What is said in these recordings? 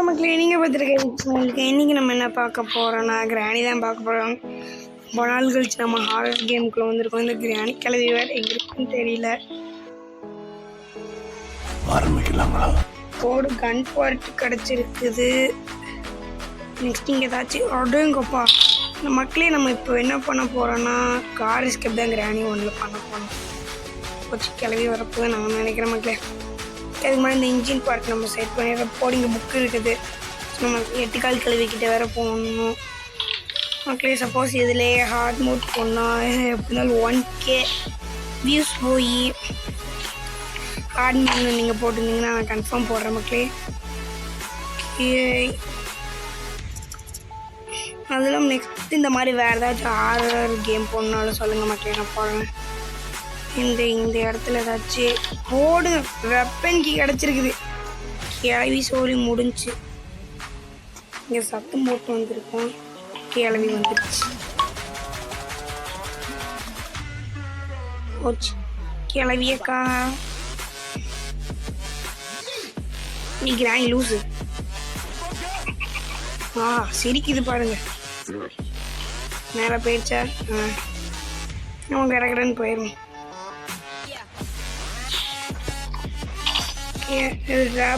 மக்களே, நீங்கள் பார்த்துருக்க இன்றைக்கி நம்ம என்ன பார்க்க போகிறோன்னா கிராணி தான் பார்க்க போகிறோம். ரொம்ப நாள் கழிச்சு நம்ம ஹாரர் கேமுக்குள்ளே வந்திருக்கோம். இந்த கிராணி கிளவி வேறு எங்கே இருக்குன்னு தெரியல. ஆரம்பிக்கலாங்களா? ஒரு கன் பார்ட் கிடச்சிருக்குது. நெக்ஸ்ட் இங்கே ஏதாச்சும் அடுங்கப்பா. இந்த மக்களே நம்ம இப்போ என்ன பண்ண போகிறோன்னா கார் எஸ்கேப் தான் கிராணி ஒன்றில் பண்ண போகிறோம். வச்சு கிளவி வரப்போ நான் நினைக்கிறேன் மக்களே. அதுக்கு மாதிரி இந்த இன்ஜின் பார்ட் நம்ம செட் பண்ணிடுறப்போ இங்கே புக்கு இருக்குது. நம்ம 8 கால் கிளவிக்கிட்ட வேறு போகணும் மக்களே. சப்போஸ் இதில் ஹார்ட் மோட் போனால் எப்படி இருந்தாலும் 1K வியூஸ் போய் ஹார்ட் மோட்னு நீங்கள் போட்டிருந்தீங்கன்னா நான் கன்ஃபார்ம் போடுறேன் மக்களே. அதெல்லாம் நெக்ஸ்ட் இந்த மாதிரி வேறு ஏதாச்சும் ஹாரர் கேம் போடணுன்னாலும் சொல்லுங்கள் மக்களே, நான் போடுறேன். இந்த இடத்துல ஏதாச்சும் ஓடு வெப்பன்கி கிடச்சிருக்குது. கிளவி சோழி முடிஞ்சு இங்கே சத்தம் போட்டு வந்திருக்கோம். கிளவி வந்துடுச்சு. போச்சு கிளவியக்கா. நீ கிராணி லூஸு. சிரிக்குது பாருங்க. மேலே போயிடுச்சா? நம்ம கடற்கடன்னு போயிடுவோம்.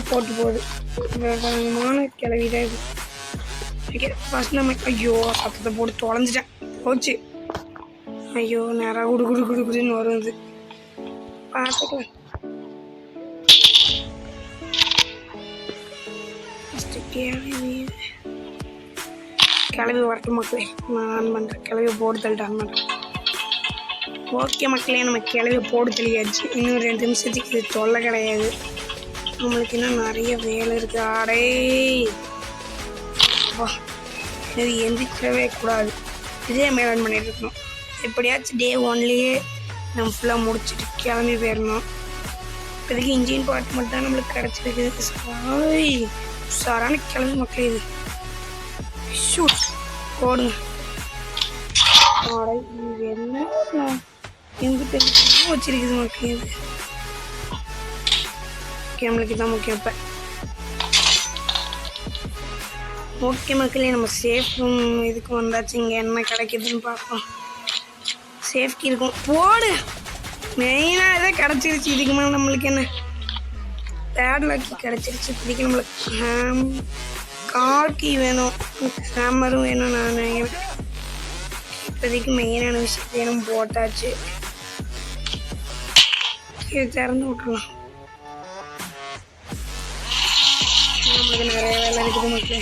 போட்டு போகுது. கிளவி தான் இது. ஃபஸ்ட் நம்ம ஐயோ சத்தத்தை போட்டு தொலைஞ்சிட்டேன். போச்சு. ஐயோ நேராக குடு குடு குடு குடுன்னு வருது. பார்த்துக்கலாம். ஃபஸ்ட்டு கிளவி வரட்டும் மக்களே. நான் ஆன் பண்ணுறேன். கிளவியை போட்டு தள்ளிட்டு ஆன் பண்ணுறேன். ஓகே மக்களே, நம்ம கிளவியை போட்டு தெளியாச்சு. இன்னும் 2 நிமிஷத்துக்கு இது தொல்லை கிடையாது. நம்மளுக்கு இன்னும் நிறைய வேலை இருக்குது. ஆடே இது எந்திரிக்கவே கூடாது. இதே மேலாண் பண்ணிட்டு இருக்கணும். எப்படியாச்சும் டே 1லேயே நம்ம ஃபுல்லாக முடிச்சுட்டு கிளம்பி போயிடணும். இப்போதைக்கு இன்ஜின் பார்ட் மட்டும் தான் நம்மளுக்கு கிடச்சிருக்குது. சாரான கிளம்பி மக்களே. இது ஷூட் போடுங்க. ஆடை இது என்ன எங்கிட்ட வச்சிருக்குது மக்களே. இது நம்மளுக்கு தான் முக்கியம். இப்போ ஓகே மக்களே, நம்ம சேஃப் இதுக்கு வந்தாச்சு. இங்கே என்ன கிடைக்குதுன்னு பார்ப்போம். சேஃப்டி இருக்கும். போடு. மெயினாக எதாவது கிடச்சிருச்சு. இதுக்கு மேலே நம்மளுக்கு என்ன பேட்லாக்கி கிடச்சிருச்சு. இப்போதைக்கு நம்மளுக்கு கார் கீ வேணும், ஹேமரும் வேணும். நான் நினைக்கிறேன் இப்போதைக்கு மெயினான விஷயத்தை நம்ம போட்டாச்சு. இது திறந்து விட்டுருலாம். நம்மளுக்கு நிறைய வேலை இருக்குது மக்களே.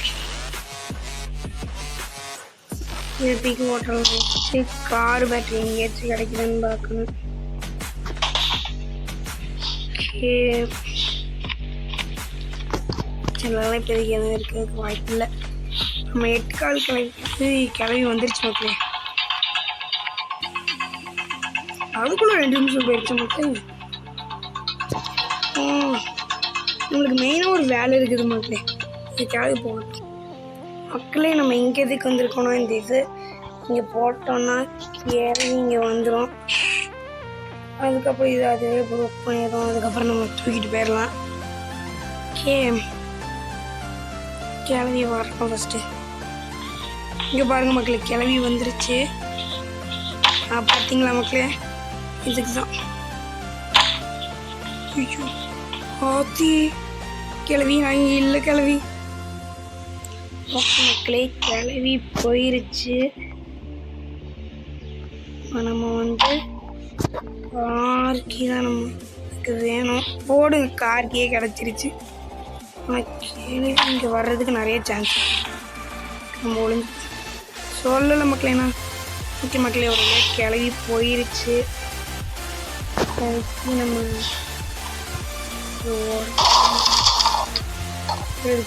இது தூக்கி ஓட்டலாம். கார் பேட்டரி எங்கேயாச்சும் கிடைக்குதுன்னு பார்க்கணும். இதெல்லாம் இப்போதைக்கு எதுவும் இருக்கிறதுக்கு வாய்ப்பு இல்லை. நம்ம 8 கால் கிளவி வந்துருச்சு மக்களே. அதுக்குள்ள 2 நிமிஷம் போயிடுச்சு மக்களே. நம்மளுக்கு மெயினாக ஒரு வேலை இருக்குது மக்களே. இதுக்காக போகணும் மக்களே. நம்ம இங்கே எதுக்கு வந்திருக்கோன்னா இந்த இது இங்கே போட்டோன்னா இறங்கி இங்கே வந்துடும். அதுக்கப்புறம் இது அதுவே ஒர்க் பண்ணிடும். அதுக்கப்புறம் நம்ம தூக்கிட்டு போயிடலாம். கிளவி வரணும் ஃபஸ்ட்டு. இங்கே பாருங்கள் மக்களே, கிளவி வந்துருச்சு. பார்த்தீங்களா மக்களே? இதுக்கு தான் ஆத்தி கிளவி அங்கே இல்லை. கிளவி ஓகே மக்களே, கிளவி போயிருச்சு. நம்ம வந்து கார்கி தான் நமக்கு வேணும். போடுங்க. கார்கியே கிடச்சிருச்சு. ஆனால் கிளவி இங்கே வர்றதுக்கு நிறைய சான்ஸ் நம்ம ஒளிஞ்சு சொல்லலை மக்களேண்ணா. ஓகே மக்களே, ஒரு கிளவி போயிருச்சு. நம்ம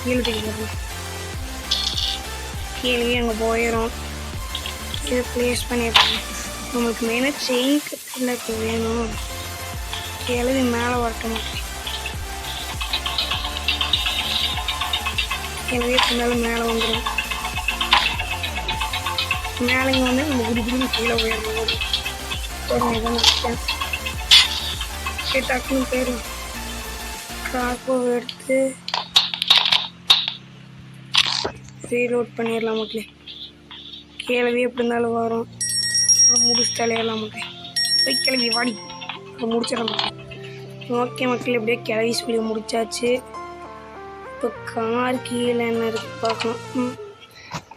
கீழே தூக்கிடுறோம். கீழே அங்கே போயிடும். இதை ப்ளேஸ் பண்ணிடுறோம். நம்மளுக்கு மெயினாக செயின் கட்டில் வேணும். கிளவி மேலே வரட்டும். கிளவி பின்னாலும் மேலே வந்துடும். மேலே இங்கே வந்து நம்ம குடிக்கணும். கீழே போயிடணும். டக்குன்னு போயிடும். காப்போ எடுத்து ரீலோட் பண்ணிடலாம் மக்களே. கிளவி எப்படி இருந்தாலும் வரும். முடிச்சு தலையெல்லாம் மக்களே. போய் கிளவி வாடி முடிச்சிடலாம் மக்களே. ஓகே மக்களே, எப்படியே கிளவி சொல்லி முடிச்சாச்சு. இப்போ கார் கீழே என்ன இருக்கு பார்க்கணும்.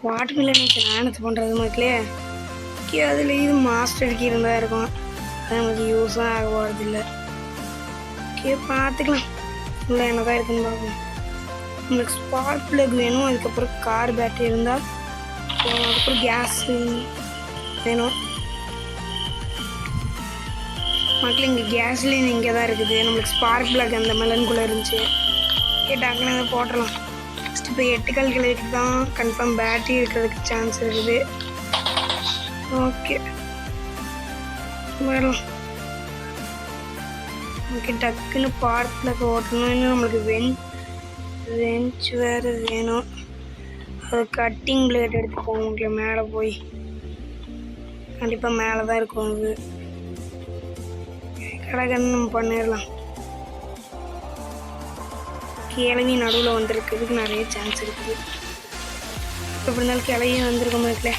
வாட்டர் மில்லன் என்னத்தை பண்ணுறது மக்களே. அதில் இது மாஸ்டர் கீ இருந்தால் இருக்கும். அது நமக்கு யூஸும் ஆக போகிறதில்ல. ஓகே பார்த்துக்கலாம் உள்ள என்ன தான் இருக்குன்னு பார்க்கணும். நம்மளுக்கு ஸ்பார்க் ப்ளக் வேணும். அதுக்கப்புறம் கார் பேட்டரி இருந்தால், அதுக்கப்புறம் கேஸ் வேணும் மக்கள். இங்கே கேஸ்லின் இங்கே தான் இருக்குது. நம்மளுக்கு ஸ்பார்க் ப்ளக் அந்த மெலனுக்குள்ளே இருந்துச்சு. கேட்டாங்கன்னு அதை போட்டுடலாம். நெக்ஸ்ட் இப்போ 8 கால் கிலோக்கு தான் கன்ஃபார்ம் பேட்டரி இருக்கிறதுக்கு சான்ஸ் இருக்குது. ஓகே வரலாம். ஓகே டக்குன்னு ஸ்பார்க் ப்ளக் ஓட்டணும். இன்னும் நம்மளுக்கு வெஞ்ச் வேறு வேணும். அது கட்டிங் பிளேட் எடுத்துப்போம் உங்களுக்கு. மேலே போய் கண்டிப்பாக மேலே தான் இருக்கும். அது கடகன்னு நம்ம பண்ணிடலாம். கிளவி நடுவில் வந்துருக்கிறதுக்கு நிறைய சான்ஸ் இருக்குது. எப்படி இருந்தாலும் கிளவியும் வந்திருக்கோம் மக்களே.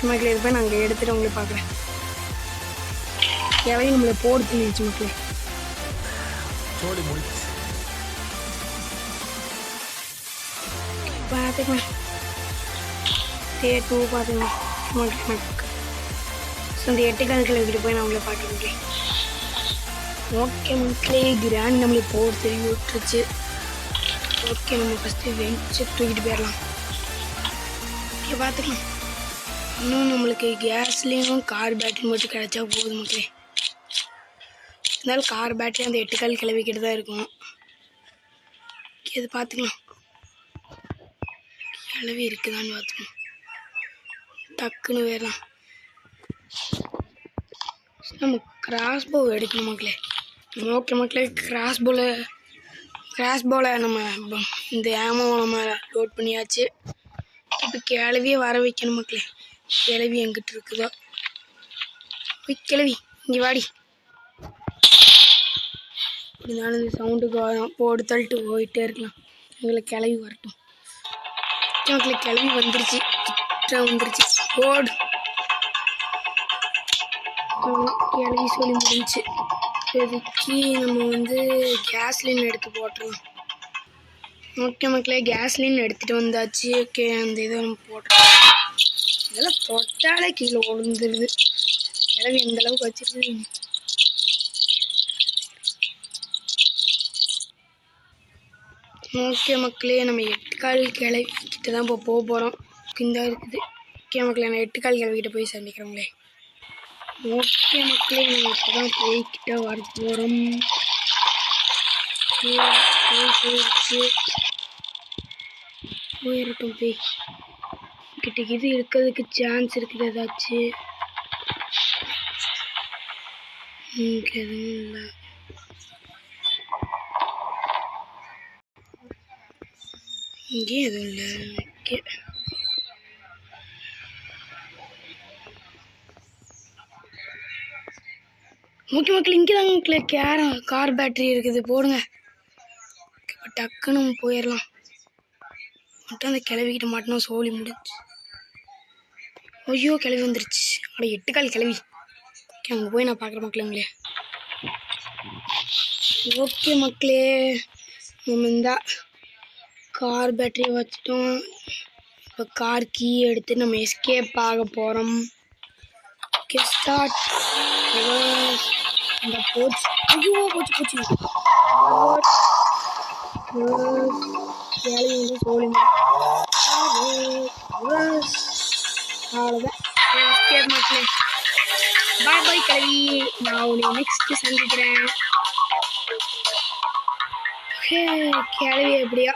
மக்களே இது போய் நாங்கள் எடுத்துகிட்டு உங்களை பார்க்குறேன். கிளவி நம்மளை போடு திணிச்சு மக்களே. பார்த்துக்கலாம். டூ பார்த்துக்கலாம் மக்களே. ஸோ இந்த 8 கால் கிளவிக்கிட்டு போய் நான் உங்களை பார்த்துருக்கேன். ஓகே மக்களே, கிராண்ட் நம்மளே போடு திரும்பி விட்டுருச்சு. ஓகே நம்ம ஃபஸ்ட்டு வெஞ்சு தூக்கிட்டு போயிடலாம். ஓகே பார்த்துக்கலாம். இன்னும் நம்மளுக்கு கேஸ்லேயும் கார் பேட்டரி மட்டும் கிடைச்சா போதும் மக்களே. இருந்தாலும் கார் பேட்டரி அந்த 8 கால் கிளவிக்கிட்டு தான் இருக்கும். அது பார்த்துக்கலாம். கிளவி இருக்குதான்னு பார்த்துக்கலாம். டக்குன்னு வேறலாம். நம்ம கிராஸ் போ எடுக்கணும் மக்களே. ஓகே மக்களே, கிராஸ் போல நம்ம இந்த ஏமோ நம்ம லோட் பண்ணியாச்சு. இப்போ கிளவியே வர வைக்கணும் மக்களே. கிளவி எங்கிட்ட இருக்குதோ. போய் கிளவி இங்கே வாடி. இருந்தாலும் இந்த சவுண்டுக்கு வரும். போடு தள்ளிட்டு போயிட்டே இருக்கலாம். எங்களுக்கு கிளவி வரட்டும். எங்களுக்கு கிளவி வந்துருச்சு. போடு கிளவி சொல்லி முடிஞ்சு. இப்போதைக்கு நம்ம கேஸ்லின் எடுத்து போட்டுருவோம். ஓகே மக்களே, கேஸ்லின் எடுத்துகிட்டு வந்தாச்சு. ஓகே அந்த இதை நம்ம போட்டுருவோம். இதெல்லாம் தொட்டாலே கீழே விழுந்துருது. கிளவி எந்த அளவுக்கு வச்சிருக்கு. ஓகே மக்களே, நம்ம 8 கால் கிளவிக்கிட்ட தான் இப்போ போக போகிறோம். இந்த இருக்குது. ஓகே மக்களே, நான் 8 கால் கிளவிக்கிட்ட போய் சந்திக்கிறோங்களே. ஓகே மக்களே, நம்ம இப்போ தான் போய்கிட்ட வர போகிறோம். போயிடட்டும். போய் கிட்ட இது இருக்கிறதுக்கு சான்ஸ் இருக்குது. ஏதாச்சும் எதுவும் இல்லை. இங்கே எதுவும் இல்லை. ஓகே ஓகே மக்கள், இங்கே தாங்க மக்களே கார் பேட்டரி இருக்குது. போடுங்க. இப்போ டக்குன்னு போயிடலாம். மட்டும் அந்த கிளவிக்கிட்ட மாட்டோம். சோழி முடிச்சு. ஐயோ கிளவி வந்துருச்சு. ஆனால் 8 கால் கிளவி. ஓகே அங்கே போய் நான் பார்க்குற மக்களே உங்களே. ஓகே மக்களே, நம்ம இந்த கார் பேட்டரியை வச்சுட்டோம். இப்போ கார் கீ எடுத்து நம்ம எஸ்கேப் ஆக போகிறோம். Okay start. இந்த போச்சு. ஐயோ போச்சு. சோழி அவ்வளோதான். எஸ்கேப் மக்களே. பாய் கிளவி. நான் உன்னை நெக்ஸ்ட் சந்திக்கிறேன். கிளவி எப்படியா?